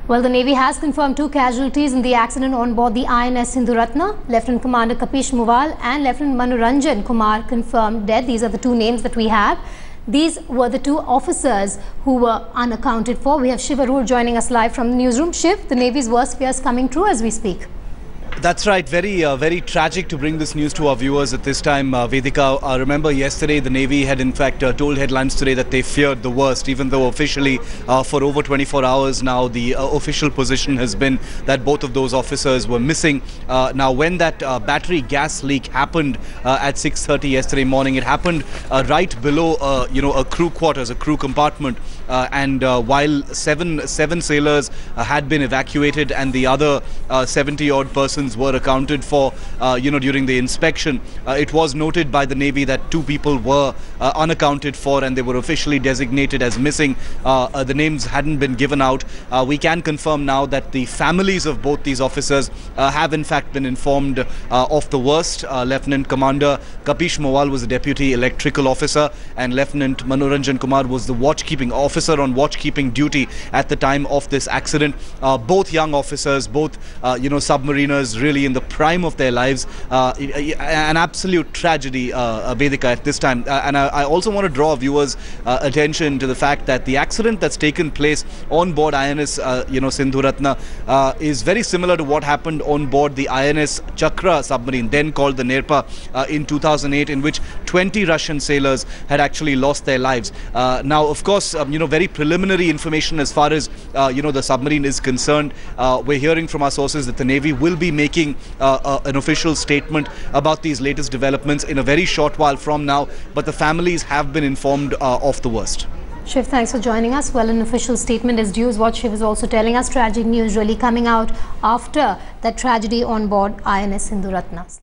Well, the Navy has confirmed 2 casualties in the accident on board the INS Sindhuratna. Lieutenant Commander Kapish Mewal and Lieutenant Manoranjan Kumar confirmed dead. These are the 2 names that we have. These were the 2 officers who were unaccounted for. We have Shiv Arur joining us live from the newsroom. Shiv, the Navy's worst fears coming true as we speak. That's right. Very tragic to bring this news to our viewers at this time, Vedika. Remember yesterday the Navy had in fact told headlines today that they feared the worst, even though officially for over 24 hours now the official position has been that both of those officers were missing. Now when that battery gas leak happened at 6:30 yesterday morning, it happened right below a crew quarters, a crew compartment, and while seven sailors had been evacuated and the other 70 odd persons were accounted for during the inspection, it was noted by the Navy that 2 people were unaccounted for and they were officially designated as missing. The names hadn't been given out. We can confirm now that the families of both these officers have in fact been informed of the worst. Lieutenant Commander Kapish Mewal was a deputy electrical officer and Lieutenant Manoranjan Kumar was the officer on watchkeeping duty at the time of this accident. Both young officers, both submariners, really in the prime of their lives. An absolute tragedy, Vedika, at this time. And I also want to draw viewers' attention to the fact that the accident that's taken place on board INS Sindhuratna is very similar to what happened on board the INS Chakra submarine, then called the Nerpa, in 2008, in which 20 Russian sailors had actually lost their lives. Now, of course, very preliminary information as far as the submarine is concerned. We're hearing from our sources that the Navy will be making an official statement about these latest developments in a very short while from now, but the families have been informed of the worst. Shiv, thanks for joining us. Well, an official statement is due, is what Shiv is also telling us. Tragic news really coming out after that tragedy on board INS Sindhuratna.